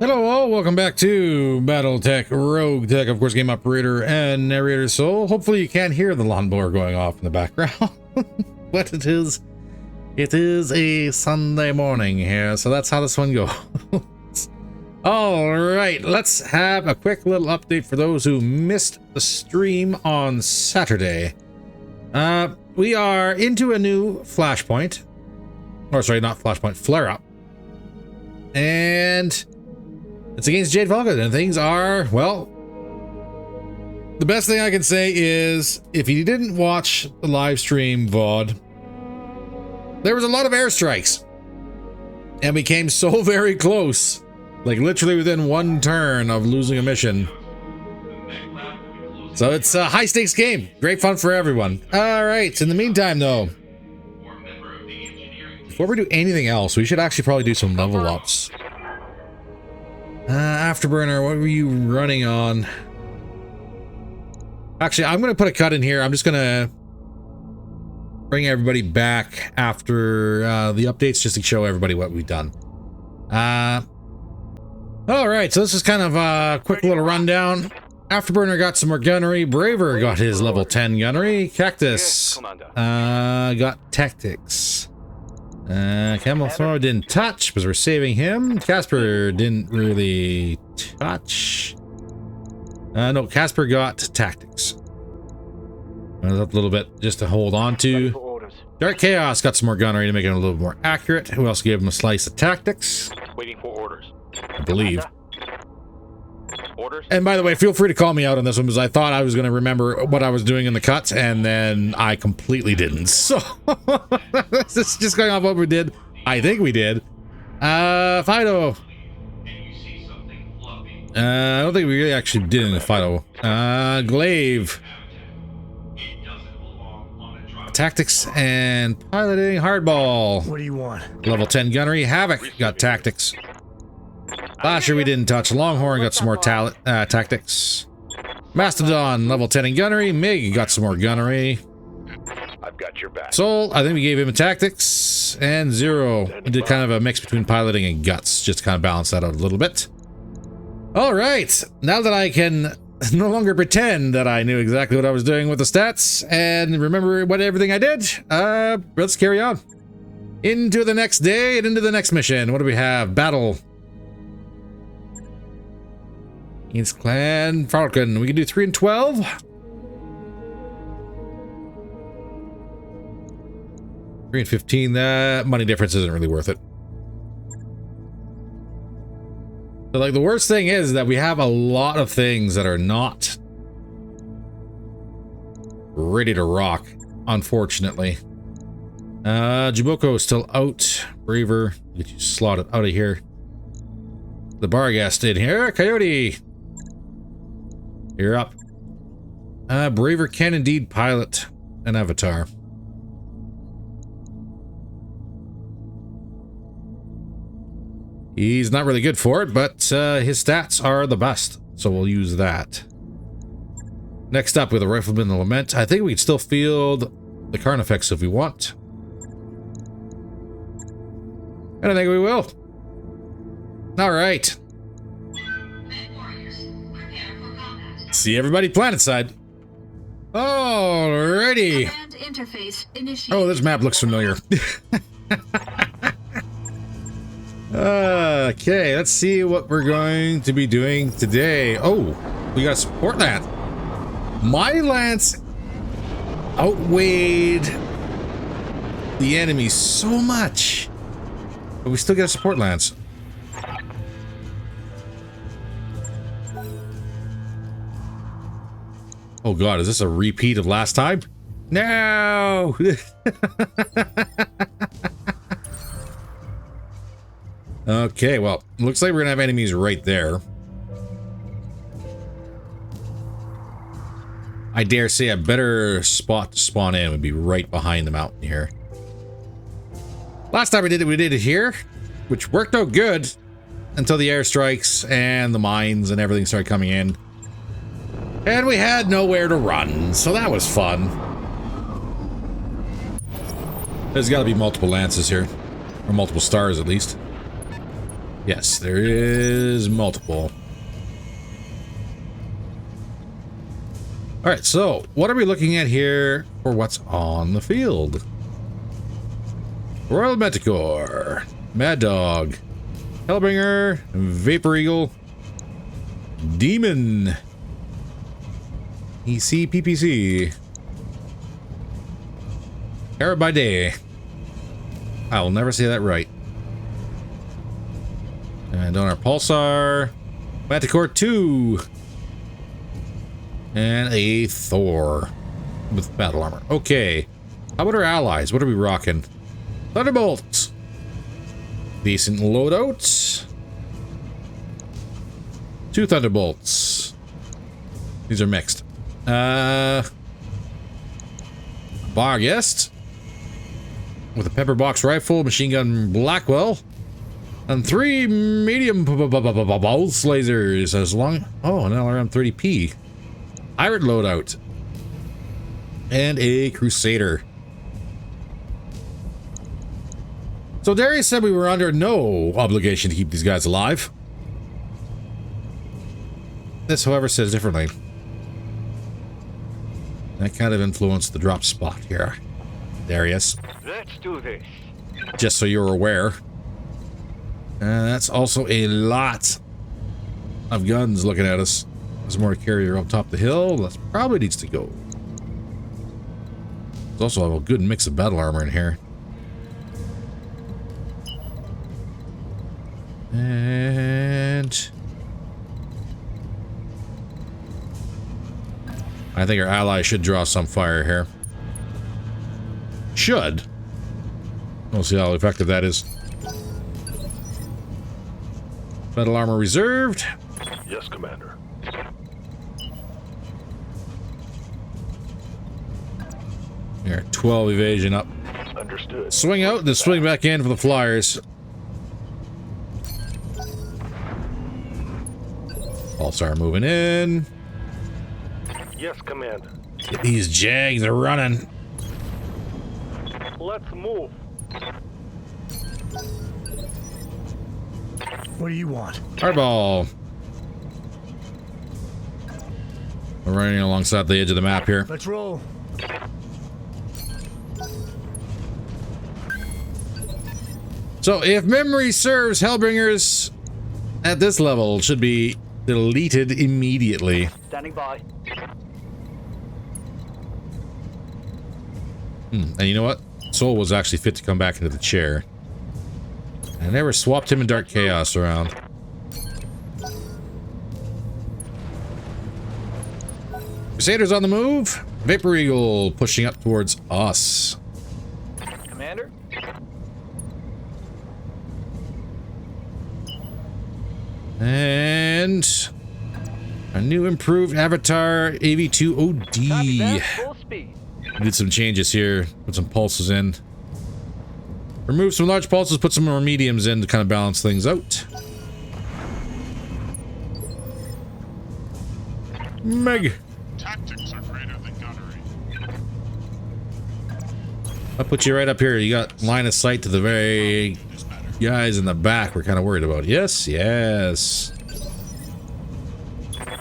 Hello all, welcome back to BattleTech, RogueTech, of course, game operator and narrator. So hopefully you can't hear the lawnmower going off in the background, but it is a Sunday morning here, so that's how this one goes. All right, let's have a quick little update for those who missed the stream on Saturday. We are into a new flashpoint, or sorry, not flashpoint, flare-up, and it's against Jade Falcon, and things are, well, the best thing I can say is, if you didn't watch the live stream VOD, there was a lot of airstrikes, and we came so very close, like literally within one turn of losing a mission. So it's a high stakes game, great fun for everyone. All right, in the meantime though, before we do anything else, we should actually probably do some level ups. Afterburner, what were you running on? Actually, I'm going to put a cut in here. I'm just going to bring everybody back after the updates just to show everybody what we've done. All right, so this is kind of a quick little rundown. Afterburner got some more gunnery. Braver got his level 10 gunnery. Cactus got tactics. Camel Thrower didn't touch because we're saving him. Casper didn't really touch. No, Casper got tactics. A little bit just to hold on to. Dark Chaos got some more gunnery to make it a little more accurate. Who else gave him a slice of tactics? Waiting for orders. I believe. Orders. And by the way, feel free to call me out on this one because I thought I was going to remember what I was doing in the cuts, and then I completely didn't. So this is just going off what we did. I think we did. Fido. I don't think we really actually did in the Fido. Glaive. Tactics and piloting. Hardball. What do you want? Level 10 gunnery. Havoc got tactics. Flasher we didn't touch. Longhorn got some more tactics. Mastodon level 10 in gunnery. Mig got some more gunnery. I've got your back. Soul, I think we gave him a tactics. And Zero, we did kind of a mix between piloting and guts, just to kind of balance that out a little bit. All right, now that I can no longer pretend that I knew exactly what I was doing with the stats and remember what everything I did, let's carry on into the next day and into the next mission. What do we have? Battle. East Clan Falcon. We can do 3 and 12. 3 and 15. That money difference isn't really worth it. But like the worst thing is that we have a lot of things that are not ready to rock, unfortunately. Juboko is still out. Braver, get you slotted out of here. The Barghast in here. Coyote. You're up. Braver can indeed pilot an avatar. He's not really good for it, but his stats are the best, so we'll use that. Next up, with a Rifleman, the Lament. I think we can still field the Carnifex if we want. And I think we will. All right. See everybody planetside. Alrighty. Oh, this map looks familiar. Okay, let's see what we're going to be doing today. Oh, we got a support lance. My lance outweighed the enemy so much, but we still get a support lance. Oh god, is this a repeat of last time? No! Okay, well, looks like we're gonna have enemies right there. I dare say a better spot to spawn in would be right behind the mountain here. Last time we did it here, which worked out good until the airstrikes and the mines and everything started coming in. And we had nowhere to run, so that was fun. There's got to be multiple lances here, or multiple stars at least. Yes, there is multiple. All right, so what are we looking at here for what's on the field? Royal Manticore, Mad Dog, Hellbringer, Vapor Eagle, Demon, EC PPC, Arab by day. I will never say that right. And on our Pulsar, Manticore 2, and a Thor with battle armor. Okay, how about our allies? What are we rocking? Thunderbolt, decent loadout. 2 Thunderbolts. These are mixed. Barghest with a pepper box rifle, machine gun Blackwell, and 3 medium pulse lasers. As long, oh, an LRM 30p. Pirate loadout, and a Crusader. So Darius said we were under no obligation to keep these guys alive. This, however, says differently. That kind of influenced the drop spot here, Darius. Let's do this. Just so you're aware. That's also a lot of guns looking at us. There's more carrier up top the hill. That probably needs to go. There's also a good mix of battle armor in here. And I think our ally should draw some fire here. Should. We'll see how effective that is. Battle armor reserved. Yes, Commander. Here, 12 evasion up. Understood. Swing out, then swing back in for the flyers. Pulsar moving in. Yes, Commander. Get these Jags are running. Let's move. What do you want? Hardball. We're running alongside the edge of the map here. Let's roll. So, if memory serves, Hellbringers at this level should be deleted immediately. Standing by. And you know what? Soul was actually fit to come back into the chair. I never swapped him and Dark Chaos around. Crusaders on the move. Vapor Eagle pushing up towards us. Commander? And a new improved Avatar AV2OD. Full speed. Did some changes here. Put some pulses in. Remove some large pulses, put some more mediums in to kind of balance things out. Meg. Tactics are greater than gunnery. I'll put you right up here. You got line of sight to the very guys in the back we're kind of worried about. Yes, yes.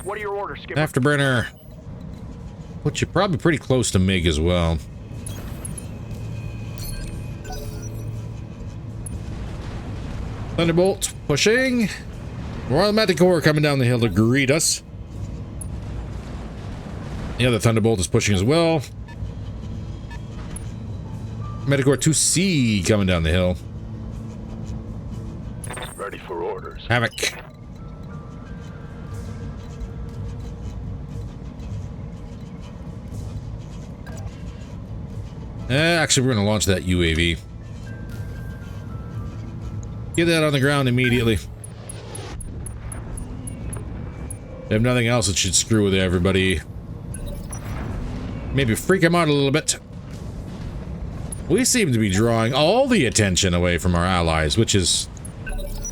What are your orders, Skipper? Afterburner. Put you probably pretty close to Mig as well. Thunderbolt pushing. Royal Manticore coming down the hill to greet us. The other Thunderbolt is pushing as well. Manticore 2C coming down the hill. Ready for orders. Havoc. Actually, we're going to launch that UAV. Get that on the ground immediately. If nothing else, it should screw with everybody. Maybe freak them out a little bit. We seem to be drawing all the attention away from our allies, which is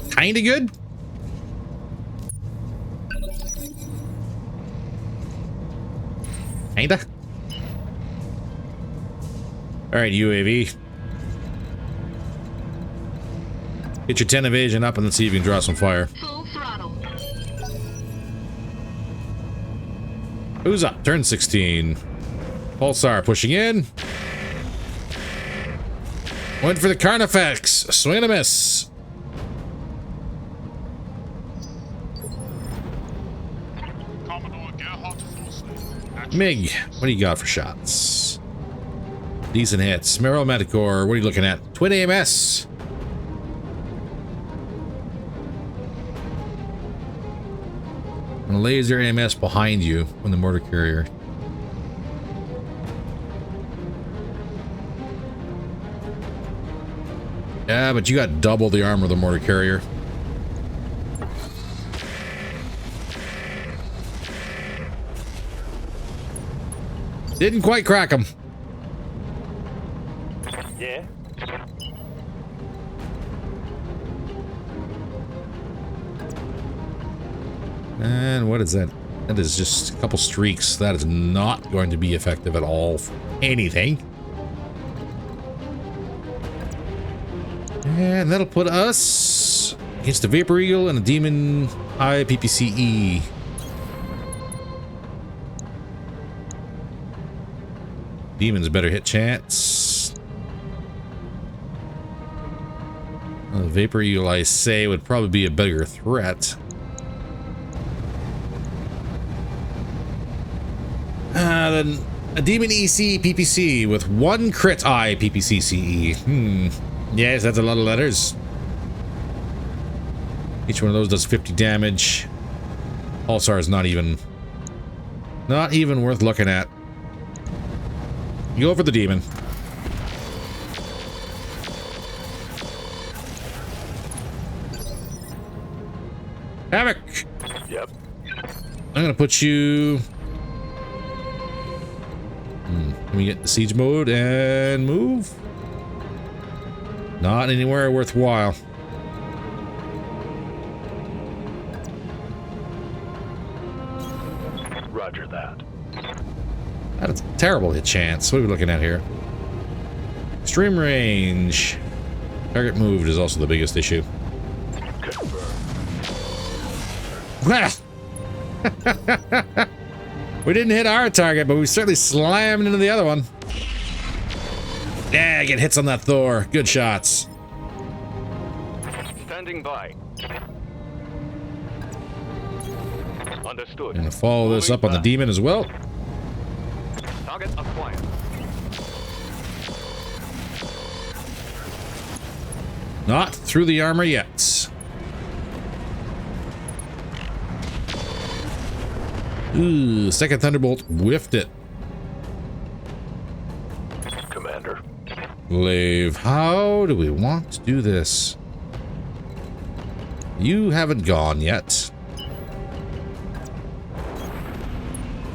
kind of good. Kinda. All right, UAV. Get your 10 evasion up and let's see if you can draw some fire. Full throttle. Who's up? Turn 16. Pulsar pushing in. Went for the Carnifex. Swing and a miss. Commodore Gerhardt Forsley. Mig, what do you got for shots? Decent hits. Mero Medicore, what are you looking at? Twin AMS. And a laser AMS behind you on the mortar carrier. Yeah, but you got double the armor of the mortar carrier. Didn't quite crack him. Yeah? And what is that? That is just a couple streaks. That is not going to be effective at all for anything. And that'll put us against a Vapor Eagle and a Demon Eye PPCE. Demon's better hit chance. Vapor Eagle, I say, would probably be a bigger threat. Then a Demon EC PPC with 1 crit eye PPC CE. Yes, that's a lot of letters. Each one of those does 50 damage. Pulsar is not even worth looking at. You go for the Demon. Havoc! Yep. I'm gonna put you... Can we get the siege mode and move? Not anywhere worthwhile. Roger that. That's a terrible hit chance. What are we looking at here? Extreme range. Target moved is also the biggest issue. We didn't hit our target, but we certainly slammed into the other one. Yeah, get hits on that Thor. Good shots. Standing by. Understood. Gonna follow this up on the Demon as well. Target acquired. Not through the armor yet. Ooh, second Thunderbolt whiffed it. Commander. Glaive, how do we want to do this? You haven't gone yet.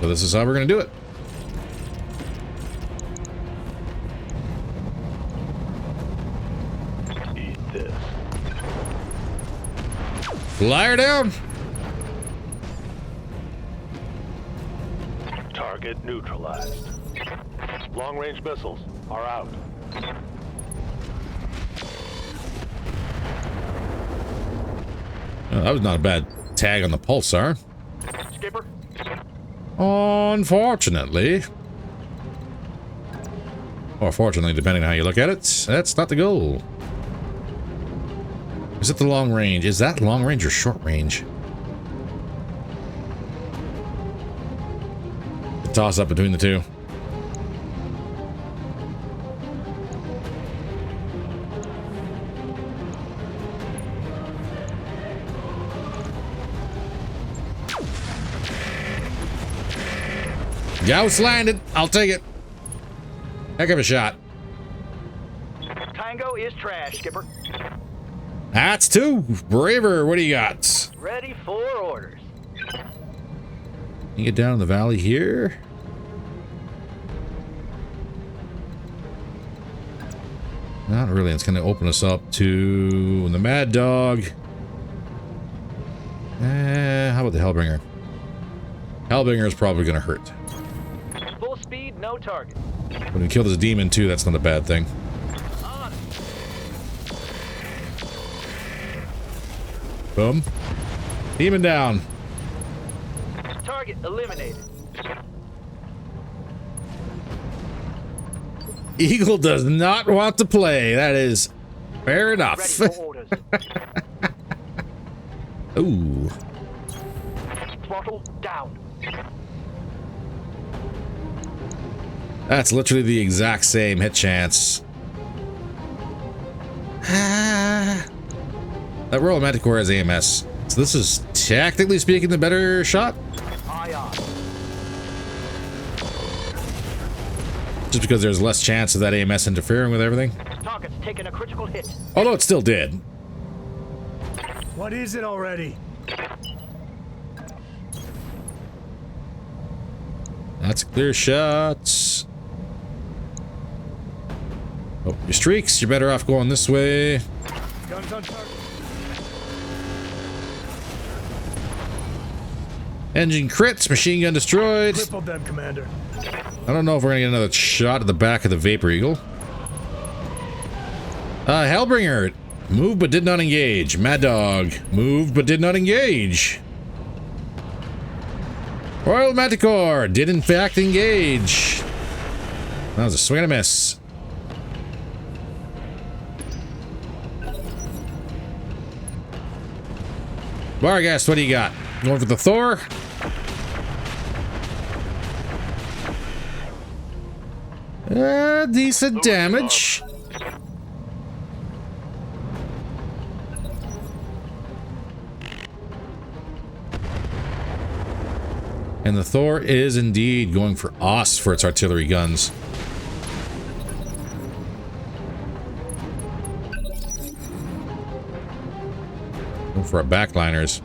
So this is how we're going to do it. Eat this. Flyer down. Target neutralized. Long-range missiles are out. That was not a bad tag on the Pulsar. Skipper. Unfortunately. Or fortunately, depending on how you look at it, that's not the goal. Is it the long range? Is that long range or short range? The toss up between the two. Gauss landed. I'll take it. Heck of a shot. Tango is trash, Skipper. That's 2. Braver, what do you got? Ready for orders. You get down in the valley here. Not really. It's going to open us up to the Mad Dog. How about the Hellbringer? Hellbringer is probably going to hurt. Full speed, no target. When we kill this demon too, that's not a bad thing. On. Boom. Demon down. Target eliminated. Eagle does not want to play. That is fair enough. Ready for orders. Ooh. Throttle down. That's literally the exact same hit chance. That Royal Manticore has AMS. So this is technically speaking the better shot. Aye, aye. Just because there's less chance of that AMS interfering with everything. Target's taking a critical hit. Although it still did. What is it already? That's a clear shot. Oh, your streaks, you're better off going this way. Guns on target. Engine crits, machine gun destroyed. Crippled them, Commander. I don't know if we're gonna get another shot at the back of the Vapor Eagle. Hellbringer, moved but did not engage. Mad Dog, moved but did not engage. Royal Manticore did in fact engage. That was a swing and a miss. Vargas, what do you got? Going for the Thor? Decent damage. And the Thor is indeed going for Os for its artillery guns. Going for our backliners.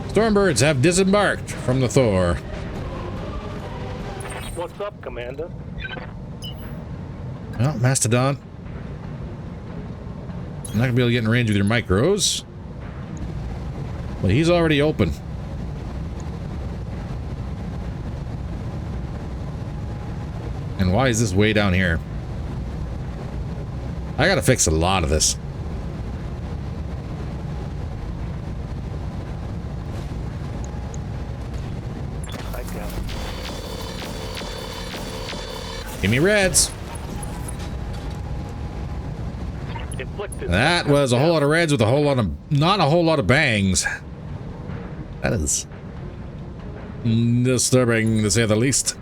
Stormbirds have disembarked from the Thor. What's up, Commander? Well, Mastodon. I'm not gonna be able to get in range with your micros. But he's already open. And why is this way down here? I gotta fix a lot of this. I got it. Give me reds. Inflicted. That was a whole lot of reds with a whole lot of, not a whole lot of bangs. That is disturbing to say the least.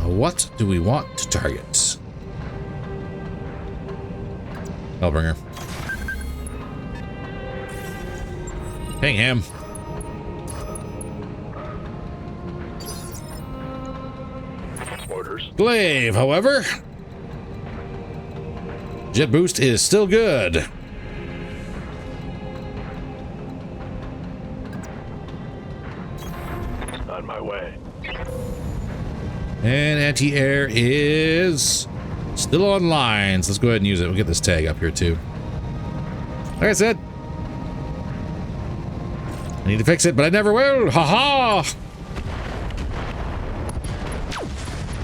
What do we want to target? Hellbringer. Ping him. Orders. Glaive, however. Jet boost is still good. On my way. And anti-air is still online. So let's go ahead and use it. We'll get this tag up here too. Like I said, I need to fix it, but I never will. Ha ha!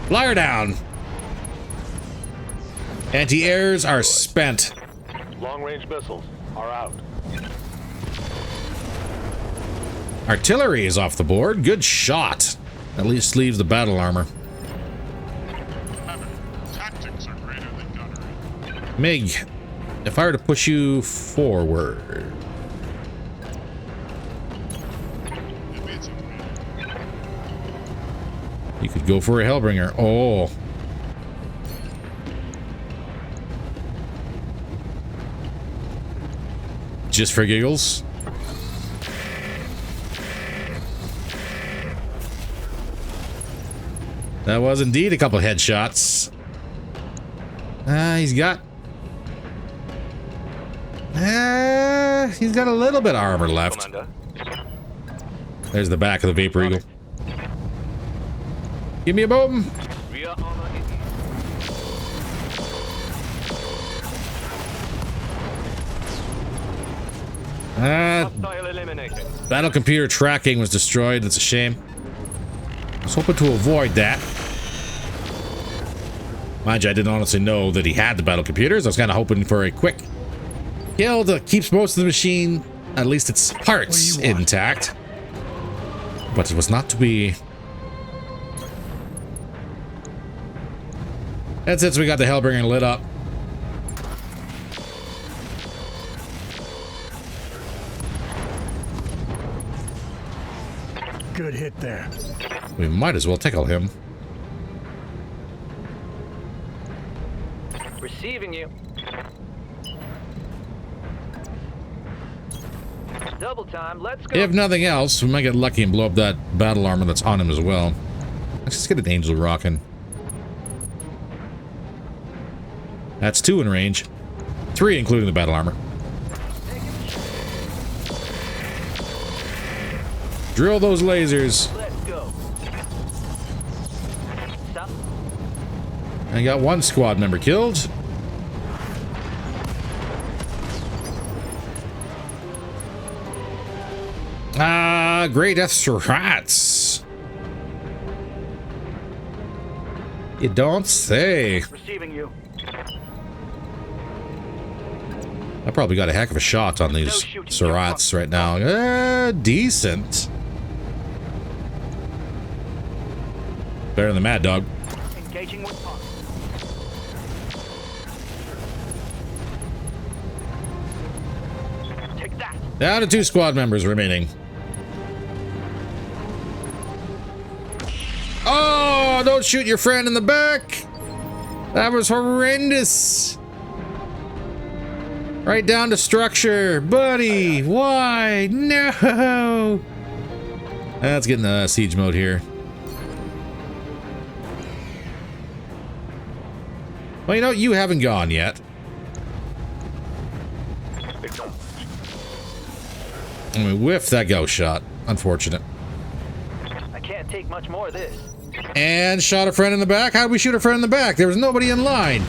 Flyer down. Anti-airs are spent. Long-range missiles are out. Artillery is off the board. Good shot. At least leaves the battle armor. Commander, tactics are greater than gunnery. Mig, if I were to push you forward. Advancing, Commander. You could go for a Hellbringer. Oh. Just for giggles. That was indeed a couple headshots. He's got a little bit of armor left. Commander. There's the back of the Vapor Eagle. Give me a boom. Rear armor is hostile eliminated. Battle computer tracking was destroyed. That's a shame. I was hoping to avoid that. Mind you, I didn't honestly know that he had the battle computers. I was kind of hoping for a quick kill that keeps most of the machine, at least its parts, intact. But it was not to be. And since we got the Hellbringer lit up, Good hit there. we might as well tickle him. Receiving you. Double time. Let's go. If nothing else, we might get lucky and blow up that battle armor that's on him as well. Let's just get an angel rocking. That's 2 in range. 3 including the battle armor. Drill those lasers. Let's go. Stop. I got 1 squad member killed. Great deaths rats. You don't say. Receiving you. I probably got a heck of a shot on these Surats right now. Decent. Better than the Mad Dog. Engaging with pump. Take that. Down to 2 squad members remaining. Oh, don't shoot your friend in the back. That was horrendous. Right down to structure. Buddy, why? No. Let's get in siege mode here. Well, you know, you haven't gone yet. And we whiffed that ghost shot. Unfortunate. I can't take much more of this. And shot a friend in the back. How'd we shoot a friend in the back? There was nobody in line.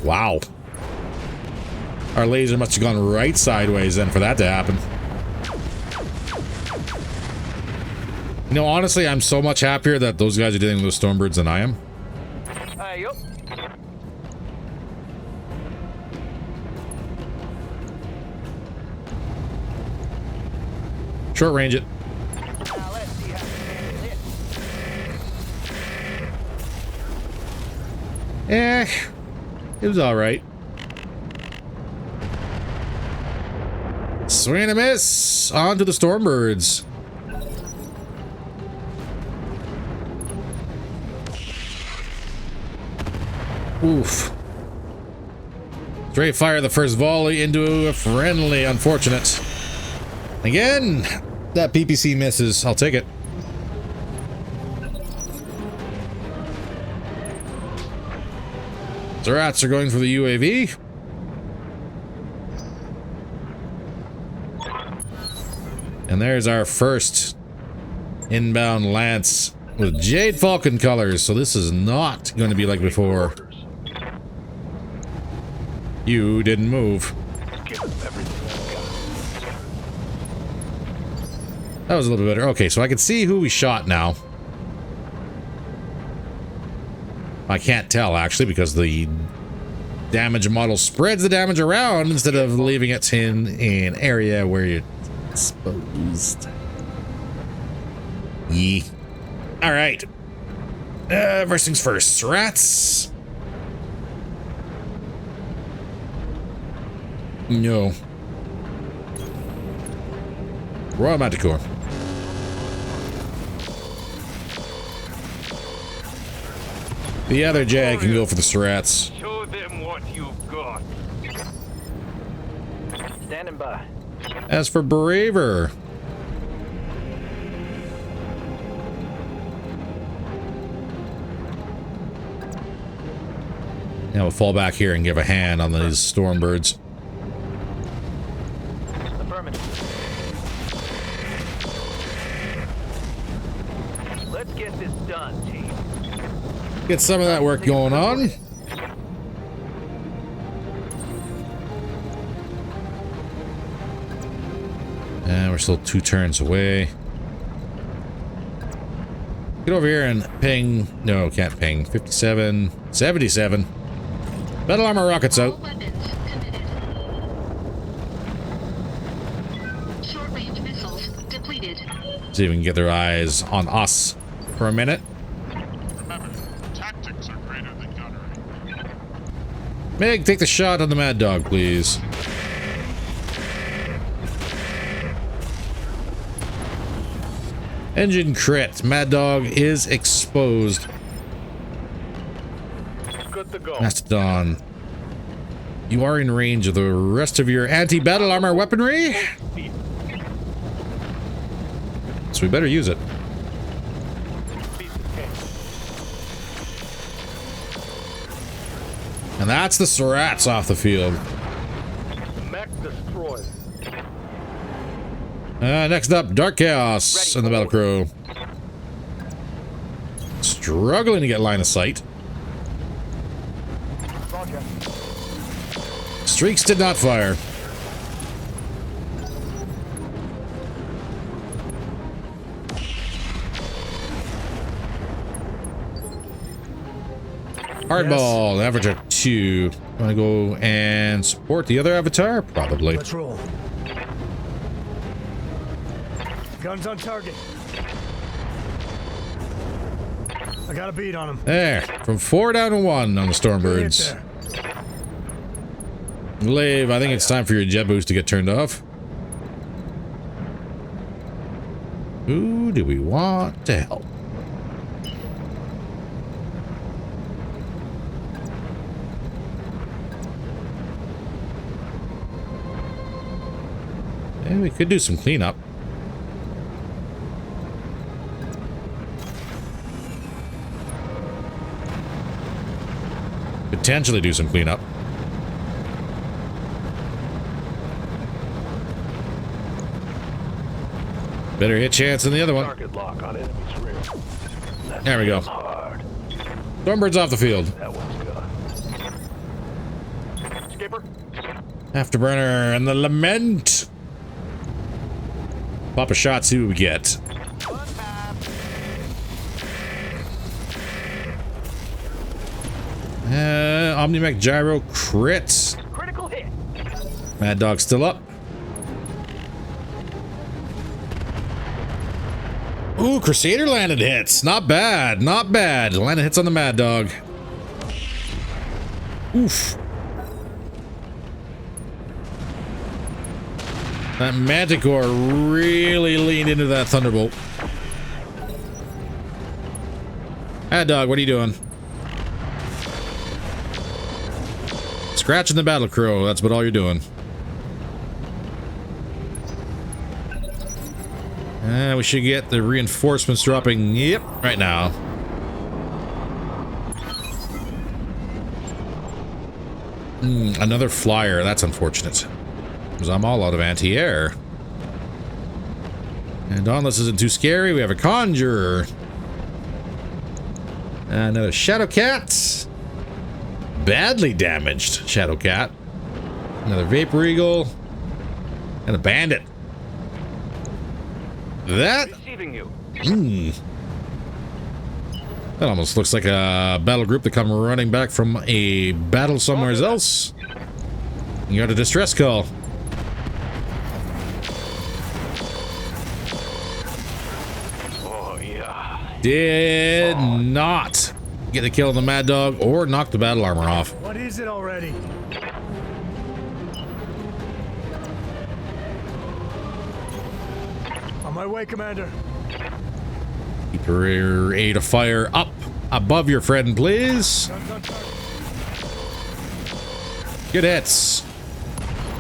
Wow. Our laser must have gone right sideways then for that to happen. You know, honestly, I'm so much happier that those guys are dealing with those Stormbirds than I am. Yup. Short range it. Now let's see how you handle this. It was alright. Swing and a miss. On to the Stormbirds. Oof. Straight fire the first volley into a friendly. Unfortunate. Again, that PPC misses. I'll take it. The rats are going for the UAV. And there's our first inbound Lance with Jade Falcon colors. So this is not going to be like before. You didn't move. Give them everything I've got. That was a little bit better. Okay, so I can see who we shot now. I can't tell, actually, because the damage model spreads the damage around instead of leaving it in an area where you're exposed. Yee. All right. First things first. Rats. No. Royal Manticore. The other Jag can go for the Surats. Show them what you've got. Standing by. As for Braver, now we'll fall back here and give a hand on these Stormbirds. Affirmative. Let's get this done, team. Get some of that work going on. And we're still 2 turns away. Get over here and ping. No, can't ping. 57, 77. Battle armor rockets out. All weapons committed. Short-range missiles depleted. See if we can get their eyes on us for a minute. Remember, tactics are greater than gunnery. Meg, take the shot on the Mad Dog, please. Engine crit. Mad Dog is exposed. Good to go. Mastodon. You are in range of the rest of your anti-battle armor weaponry. So we better use it. Piece of cake. And that's the Surats off the field. Mech destroyed. Next up, Dark Chaos and the Battle Crow. Struggling to get line of sight. Roger. Streaks did not fire. Hardball, Avatar 2. Want to go and support the other Avatar? Probably. Let's roll. Guns on target. I got a beat on him. There. From 4 down to 1 on the Stormbirds. Hit there. Glaive, I think it's time for your jet boost to get turned off. Who do we want to help? And we could do some cleanup. Potentially do some cleanup. Better hit chance than the other one. Target lock on enemy's rear. That's There we go. hard. Stormbirds off the field. That one's gone. Skipper. Afterburner and the Lament. Pop a shot, see what we get. Omnimech Gyro crits. Critical hit. Mad Dog still up. Ooh, Crusader landed hits. Not bad, not bad. Landed hits on the Mad Dog. Oof. That Manticore really leaned into that Thunderbolt. Mad Dog, what are you doing? Scratching the Battle Crow, that's what all you're doing. We should get the reinforcements dropping, yep, right now. Another flyer, that's unfortunate. Because I'm all out of anti-air. And Dauntless isn't too scary, we have a Conjurer. Another Shadow Cat. Badly damaged Shadow Cat. Another Vapor Eagle. And a Bandit. That... Receiving you. That almost looks like a battle group that come running back from a battle somewhere else. You got a distress call. Oh, yeah. Did not get the kill on the Mad Dog or knock the battle armor off. What is it already? On my way, Commander. Keep your rate of fire up above your friend, please. Guns on target. Good hits.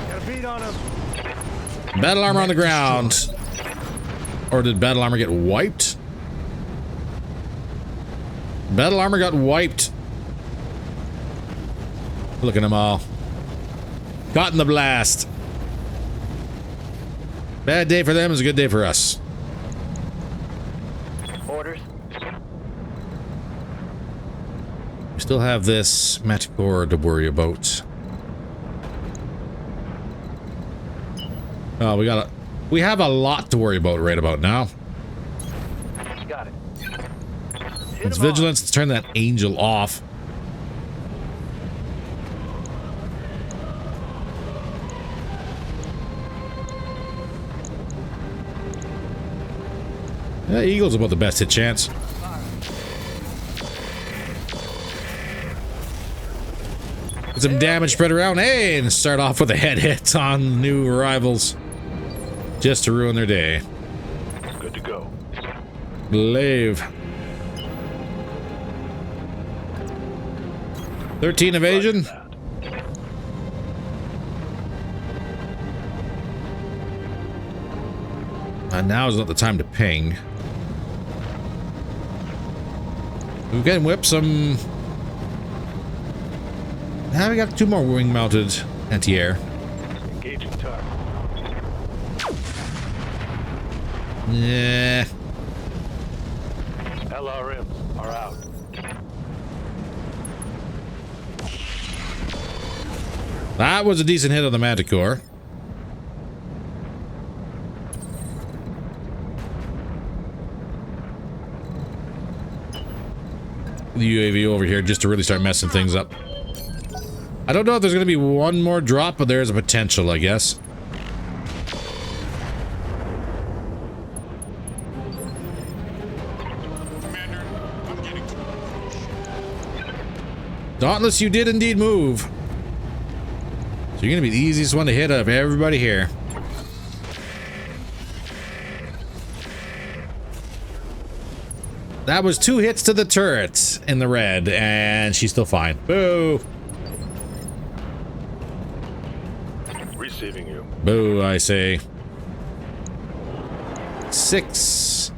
Got a beat on him. Battle armor on the ground. Or did battle armor get wiped? Battle armor got wiped. Look at them all. Caught in the blast. Bad day for them is a good day for us. Orders. We still have this Manticore to worry about. Oh, we have a lot to worry about right about now. Got it. It's vigilance. Let's turn that angel off. Yeah, Eagle's about the best hit chance. Get some damage spread around. Hey, and start off with a head hit on new arrivals. Just to ruin their day. Good to go. Glaive. 13 evasion. Now is not the time to ping. We can whip some. Now we got 2 more wing-mounted anti-air. Engaging target. Yeah. LRMs are out. That was a decent hit on the Manticore. The UAV over here just to really start messing things up. I don't know if there's going to be one more drop, but there's a potential, I guess. Commander, I'm getting to Dauntless, you did indeed move. So you're going to be the easiest one to hit of everybody here. That was 2 hits to the turret in the red, and she's still fine. Boo! Receiving you. Boo, I say. 6.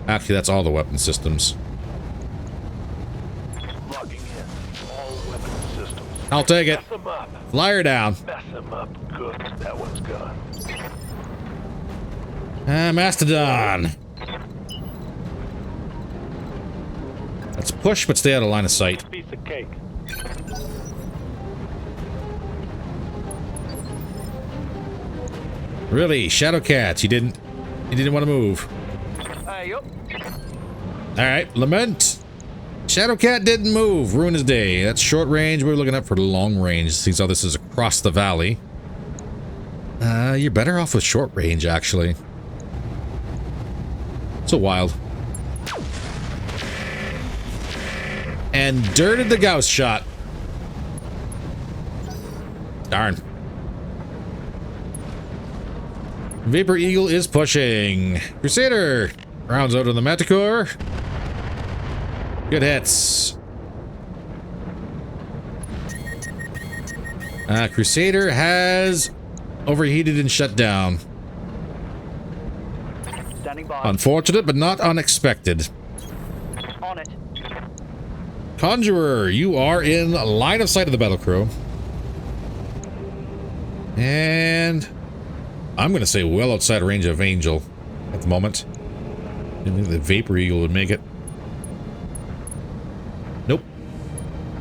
Actually, that's all the weapon systems. Logging in. All weapon systems. I'll take it. Mess them up. Fly her down. Mess them up. Good. That one's gone. Mastodon. Let's push, but stay out of line of sight. Piece of cake. Really, Shadowcat, you didn't want to move. Hey, yup. All right, Lament. Shadowcat didn't move. Ruin his day. That's short range. We're looking up for long range. Seems how this is across the valley. You're better off with short range, actually. So wild. And dirted the Gauss shot. Darn. Vapor Eagle is pushing. Crusader rounds out on the Manticore. Good hits. Crusader has overheated and shut down. Standing by. Unfortunate, but not unexpected. On it. Conjurer, you are in line of sight of the battle crew. And I'm going to say well outside range of Angel at the moment. I think the Vapor Eagle would make it. Nope.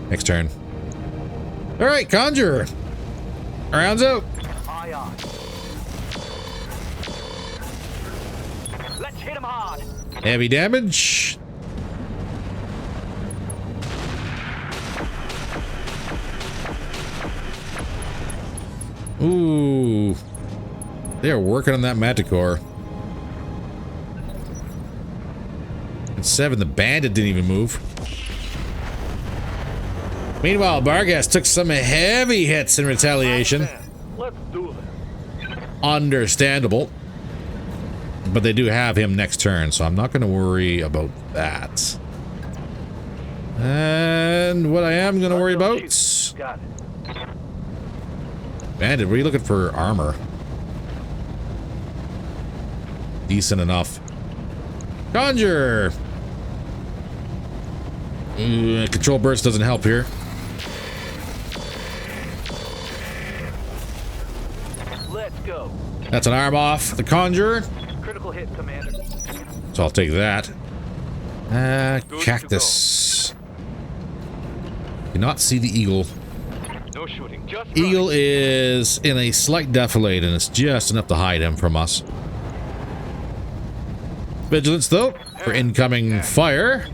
Next turn. All right, Conjurer. Rounds out. Aye, aye. Let's hit him hard. Heavy damage. Ooh. They are working on that Manticore. And 7, the Bandit didn't even move. Meanwhile, Bargas took some heavy hits in retaliation. Let's do this. Understandable. But they do have him next turn, so I'm not going to worry about that. And what I am going to worry about... Got it. Bandit, what are you looking for armor? Decent enough. Conjure! Control burst doesn't help here. Let's go. That's an arm off the Conjurer. Critical hit, Commander. So I'll take that. Cactus. Cannot see the Eagle. No shooting. Just Eagle is in a slight defilade, and it's just enough to hide him from us. Vigilance, though, for incoming fire.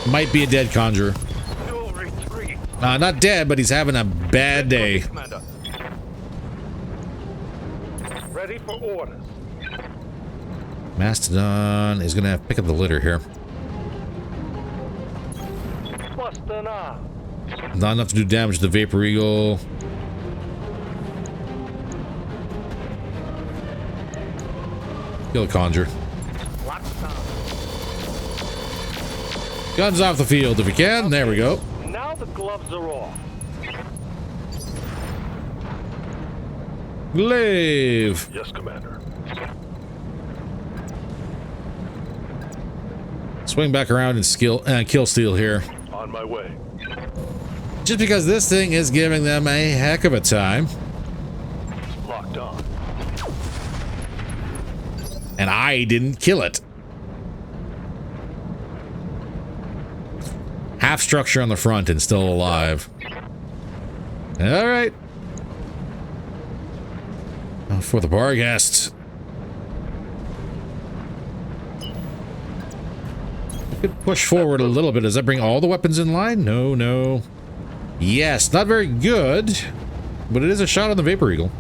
Might be a dead conjurer. No retreat. Not dead, but he's having a bad day. Commander. Ready for orders. Mastodon is gonna pick up the litter here. Busting up. Not enough to do damage to the Vapor Eagle. Kill the conjure. Lots down. Guns off the field if you can. There we go. Now the gloves are off. Glaive. Yes, Commander. Swing back around and kill steal here. On my way. Just because this thing is giving them a heck of a time. Locked on. And I didn't kill it. Half structure on the front and still alive. All right. For the Barghast. Could push forward a little bit. Does that bring all the weapons in line? No, no. Yes, not very good. But it is a shot on the Vapor Eagle.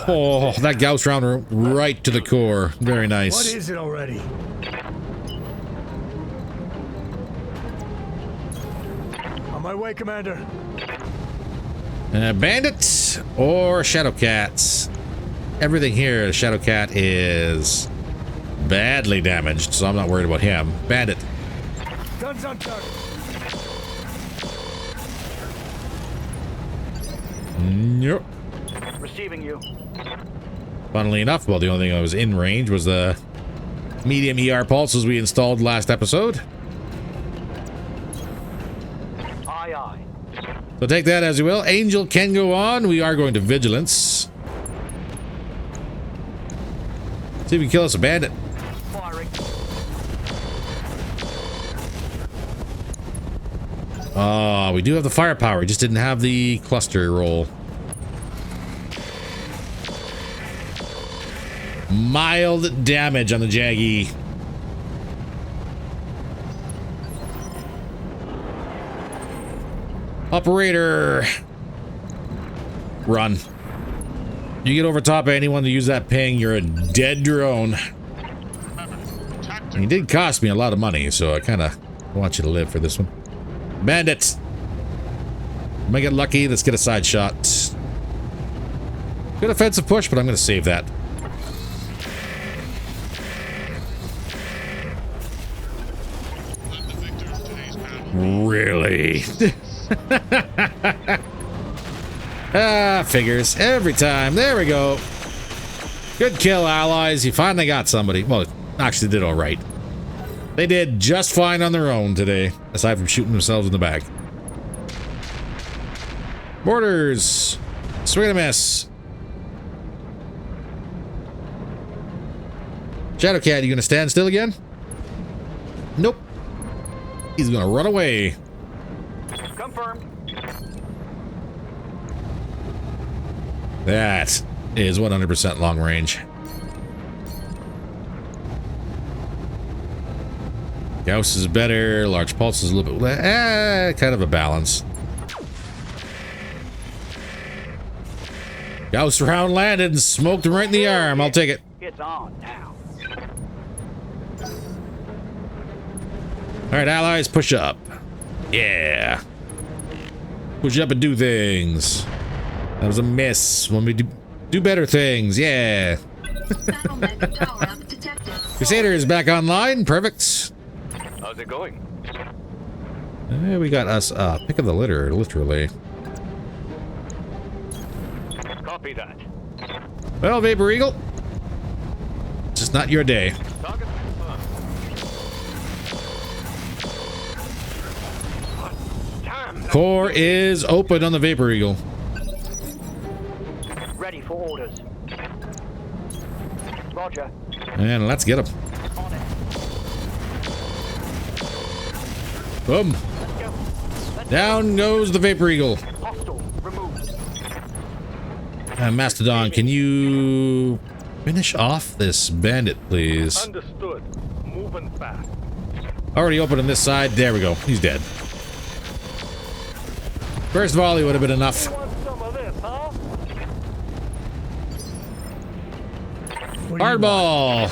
Oh, that Gauss round right to the core. Very nice. What is it already? On my way, Commander. Bandits or Shadowcats? Everything here, Shadowcat is badly damaged, so I'm not worried about him. Bandit. Guns on target. Nope. Receiving you. Funnily enough, well, the only thing I was in range was the medium ER pulses we installed last episode. Aye, aye. So take that as you will. Angel can go on. We are going to Vigilance. See if we can kill us a bandit. Firing. We do have the firepower. We just didn't have the cluster roll. Mild damage on the Jaggy. Operator. Run. You get over top of anyone to use that ping, you're a dead drone. And he did cost me a lot of money, so I kind of want you to live for this one. Bandits. Might get lucky. Let's get a side shot. Good offensive push, but I'm going to save that. Really? Figures. Every time. There we go. Good kill, allies. You finally got somebody. Well, actually did all right. They did just fine on their own today, aside from shooting themselves in the back. Borders. Swing and a miss. Shadowcat, you gonna stand still again? Nope. He's gonna run away. Confirmed. That is 100% long range. Gauss is better. Large pulse is a little bit... kind of a balance. Gauss round landed and smoked him right in the arm. I'll take it. It's on now. All right, allies, push up. Yeah. Push up and do things. That was a miss. When we do better things. Yeah. Battlemech power up detected. Crusader is back online. Perfect. How's it going? We got us pick of the litter, literally. Copy that. Well, Vapor Eagle, it's just not your day. Target confirmed. Damn. Core is open on the Vapor Eagle. Ready for orders. Roger. And let's get him. On it. Boom. Let's go. Let's Down goes the Vapor Eagle. Hostile removed. Mastodon, can you finish off this bandit, please? Understood. moving fast. Already opening this side. There we go. He's dead. First volley would have been enough. Want some of this, huh? What do you want? Hardball.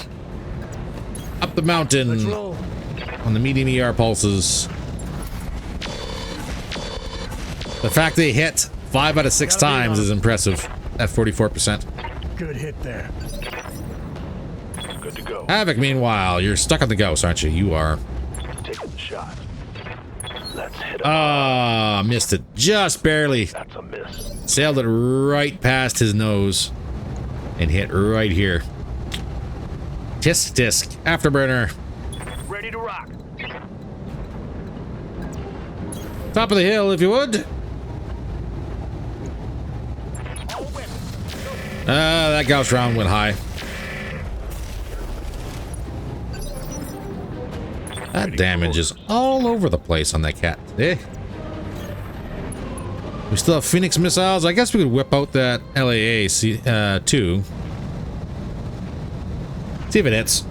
Up the Let's mountain roll. on the medium ER pulses. The fact they hit 5 out of 6 times is impressive at 44%. Good hit there. Good to go. Havoc, meanwhile, you're stuck on the ghost, aren't you? You are. Taking the shot. Let's hit him. Ah, missed it. Just barely. That's a miss. Sailed it right past his nose. And hit right here. Tisk tisk. Afterburner. Ready to rock. Top of the hill, if you would. That Gauss round went high. That damage is all over the place on that cat today. We still have Phoenix missiles. I guess we could whip out that LAA too. See if it hits.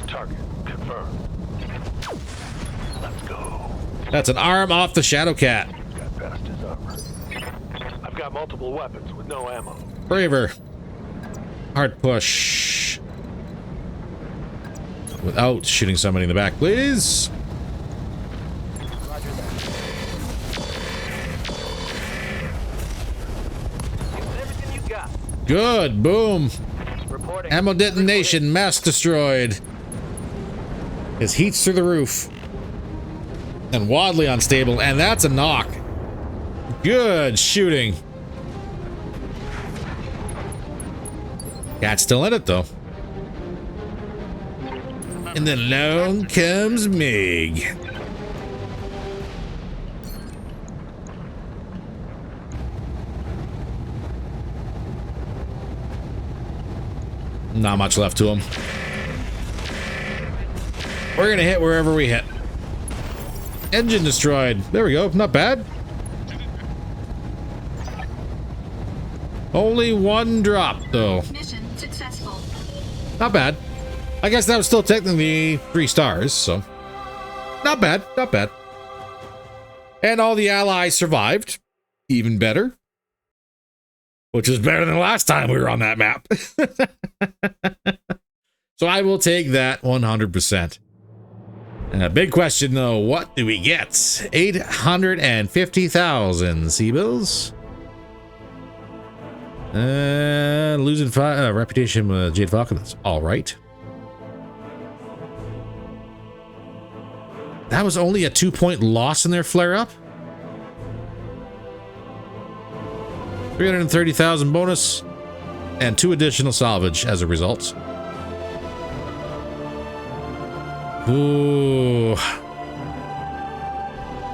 Target confirmed. Let's go. That's an arm off the Shadow Cat. Got past his armor. I've got multiple weapons with no ammo. Braver. Hard push. Without shooting somebody in the back, please. Roger that. Give it everything you got. Good. Boom. Reporting. Ammo detonation. Mass destroyed. His heat's through the roof. And wildly unstable. And that's a knock. Good shooting. Cat's still in it, though. And then along comes Mig. Not much left to him. We're gonna hit wherever we hit. Engine destroyed. There we go. Not bad. Only one drop, though. Mission successful. Not bad. I guess that was still technically 3 stars, so not bad, not bad. And all the allies survived. Even better. Which is better than the last time we were on that map. So I will take that 100%. Big question though, what do we get? 850,000 C-bills. Losing reputation with Jade Falcon. That's all right. That was only a 2-point loss in their flare-up. 330,000 bonus and 2 additional salvage as a result. Ooh.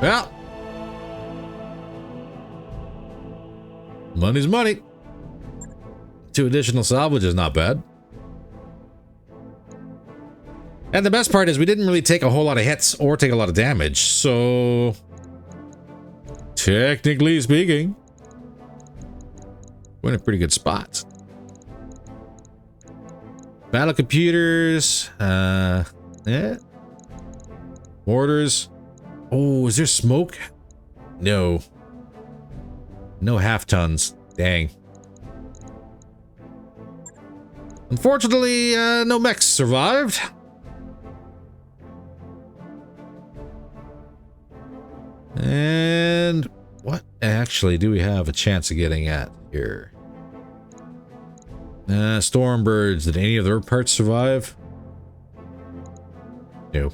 Well, money's money. 2 additional salvage is not bad. And the best part is we didn't really take a whole lot of hits or take a lot of damage, so technically speaking, we're in a pretty good spot. Battle computers, yeah. Mortars. Oh, is there smoke? No. No half tons. Dang. Unfortunately, no mechs survived. And what actually do we have a chance of getting at here? Stormbirds. Did any of their parts survive? No.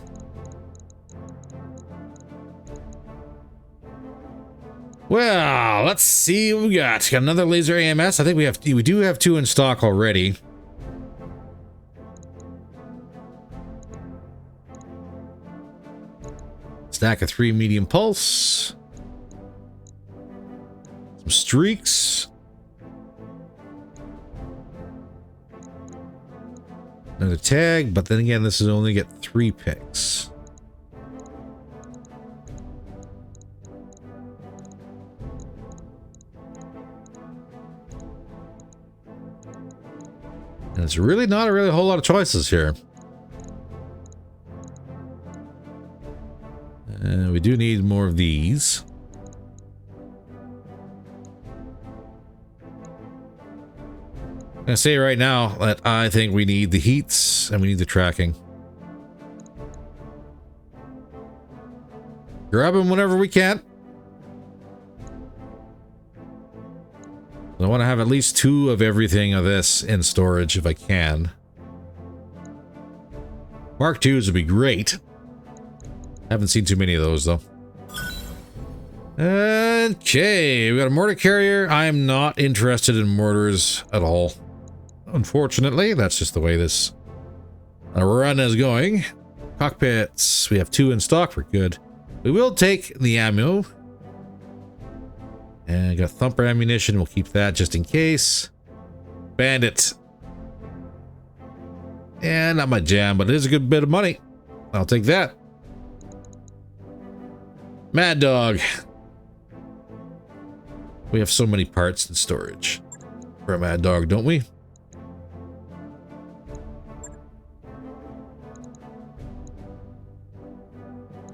Well, let's see what we got. Got another laser AMS. I think we do have 2 in stock already. Stack of 3 medium pulse. Some streaks. Another tag, but then again, this is only get 3 picks. And it's really not a whole lot of choices here. We do need more of these. I'm gonna say right now that I think we need the heats and we need the tracking. Grab them whenever we can. I want to have at least 2 of everything of this in storage if I can. Mark IIs would be great. Haven't seen too many of those though. Okay, we got a mortar carrier. I am not interested in mortars at all. Unfortunately, that's just the way this run is going. Cockpits, we have 2 in stock. We're good. We will take the ammo. And I got thumper ammunition. We'll keep that just in case. Bandit. And not my jam, but it is a good bit of money. I'll take that. Mad Dog. We have so many parts in storage for a Mad Dog, don't we?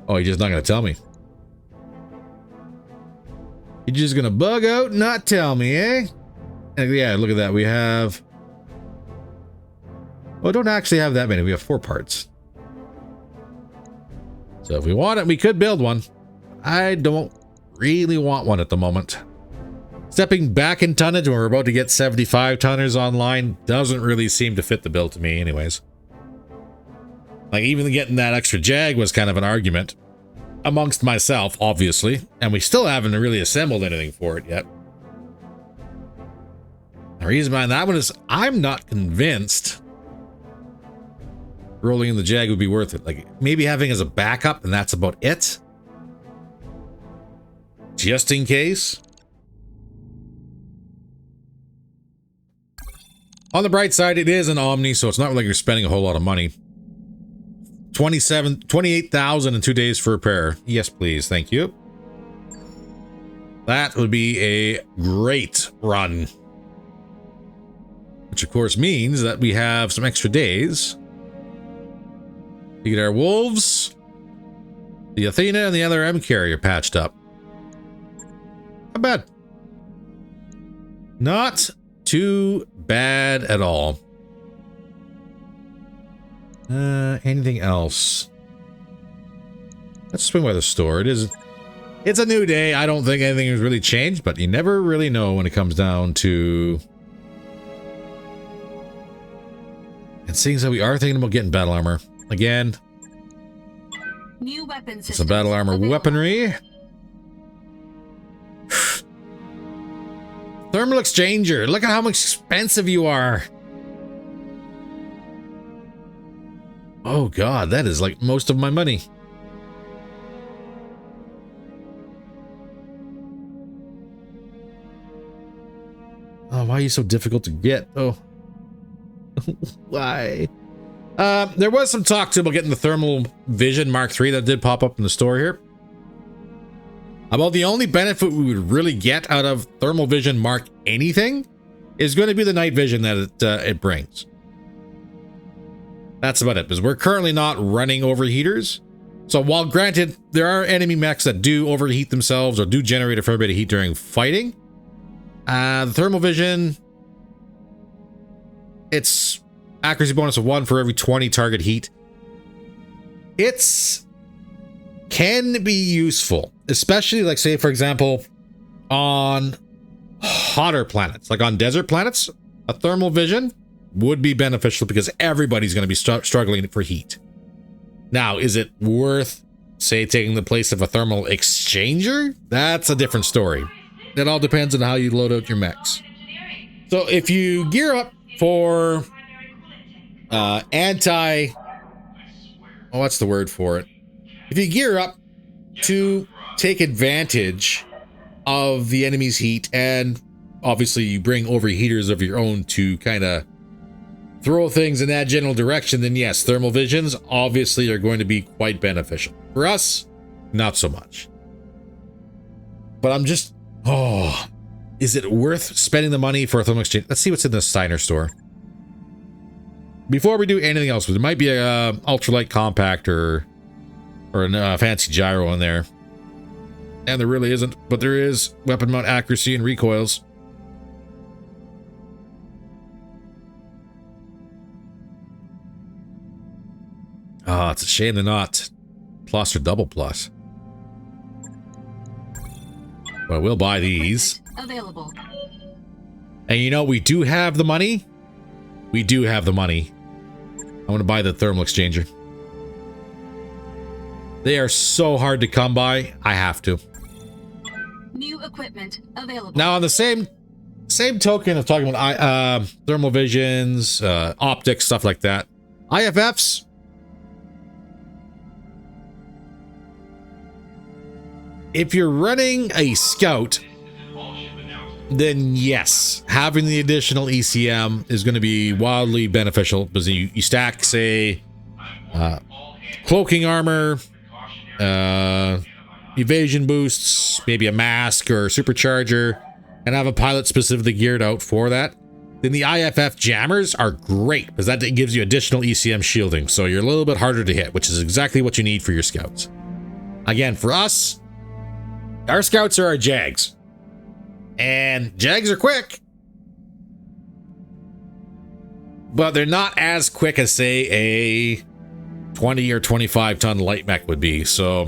Oh, you're just not going to tell me. You're just going to bug out and not tell me, eh? And yeah, look at that. We have... Well, we don't actually have that many. We have 4 parts. So if we want it, we could build one. I don't really want one at the moment. Stepping back in tonnage when we're about to get 75 tonners online doesn't really seem to fit the bill to me anyways. Like, even getting that extra Jag was kind of an argument amongst myself, obviously, and we still haven't really assembled anything for it yet. The reason behind that one is I'm not convinced rolling in the Jag would be worth it. Like, maybe having as a backup, and that's about it. Just in case. On the bright side, it is an Omni, so it's not like you're spending a whole lot of money. 28,000 in 2 days for repair. Yes, please. Thank you. That would be a great run. Which, of course, means that we have some extra days to get our Wolves, the Athena, and the other M carrier patched up. Not bad. Not too bad at all. Anything else? Let's swing by the store. It's a new day. I don't think anything has really changed, but you never really know when it comes down to... And seeing as how we are thinking about getting battle armor. Again, New weapon some battle armor weaponry. Thermal exchanger. Look at how much expensive you are. Oh god, that is like most of my money. Oh, why are you so difficult to get? Oh. Why? There was some talk too about getting the Thermal Vision Mark III that did pop up in the store here. About the only benefit we would really get out of Thermal Vision Mark anything is going to be the night vision that it brings. That's about it, because we're currently not running overheaters. So while granted, there are enemy mechs that do overheat themselves or do generate a fair bit of heat during fighting, the Thermal Vision, it's accuracy bonus of 1 for every 20 target heat. It's can be useful, especially like, say, for example, on hotter planets, like on desert planets, a Thermal Vision would be beneficial because everybody's going to be struggling for heat. Now, is it worth, say, taking the place of a thermal exchanger? That's a different story. It all depends on how you load out your mechs. So if you gear up for what's the word for it? If you gear up to take advantage of the enemy's heat, and obviously you bring overheaters of your own to kind of throw things in that general direction, then yes, thermal visions obviously are going to be quite beneficial. For us, not so much. But I'm just, is it worth spending the money for a thermal exchange? Let's see what's in the Steiner store. Before we do anything else, there might be a ultralight compact or or a fancy gyro in there. And there really isn't, but there is weapon mount accuracy and recoils. Oh, it's a shame they're not plus or double plus. But I will buy these. Available. And you know, we do have the money. We do have the money. I want to buy the thermal exchanger. They are so hard to come by. I have to. New equipment available. Now, on the same token of talking about thermal visions, optics, stuff like that, IFFs. If you're running a scout, then yes, having the additional ECM is going to be wildly beneficial because you stack, say, cloaking armor, evasion boosts, maybe a mask or supercharger, and have a pilot specifically geared out for that. Then the IFF jammers are great because that gives you additional ECM shielding, so you're a little bit harder to hit, which is exactly what you need for your scouts. Again, for us, our scouts are our Jags. And Jags are quick. But they're not as quick as, say, a 20 or 25 ton light mech would be. So,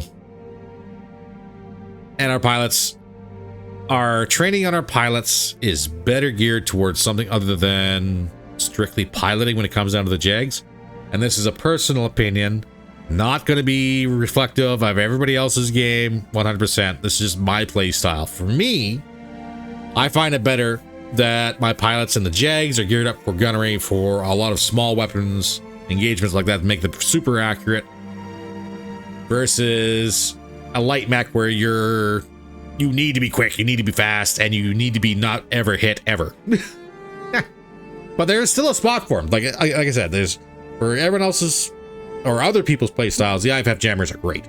and our pilots, our training on our pilots is better geared towards something other than strictly piloting when it comes down to the Jags. And this is a personal opinion. Not going to be reflective of everybody else's game 100%. This is just my play style. For me, I find it better that my pilots and the Jags are geared up for gunnery for a lot of small weapons, engagements like that to make them super accurate, versus a light mech where you need to be quick, you need to be fast, and you need to be not ever hit ever. But there is still a spot for them. Like I said, there's for everyone else's or other people's play styles, the IFF jammers are great.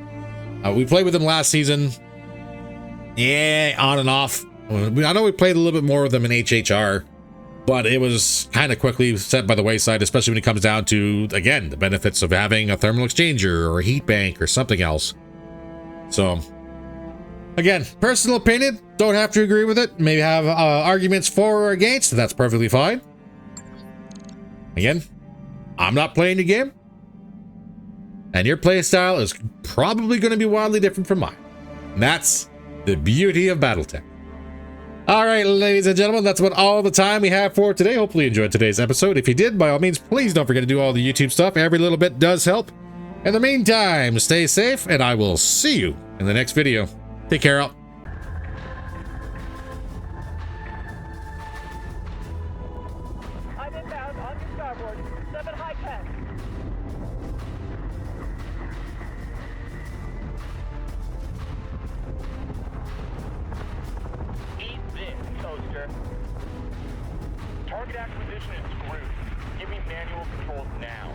We played with them last season. Yeah, on and off. I know we played a little bit more with them in HHR, but it was kind of quickly set by the wayside, especially when it comes down to, again, the benefits of having a thermal exchanger or a heat bank or something else. So, again, personal opinion, don't have to agree with it. Maybe have arguments for or against, that's perfectly fine. Again, I'm not playing the game. And your play style is probably going to be wildly different from mine. And that's the beauty of BattleTech. All right, ladies and gentlemen, that's about all the time we have for today. Hopefully you enjoyed today's episode. If you did, by all means, please don't forget to do all the YouTube stuff. Every little bit does help. In the meantime, stay safe, and I will see you in the next video. Take care out. I'm inbound on your starboard. 7 high tech. Eat this, toaster. Target acquisition is screwed. Give me manual controls now.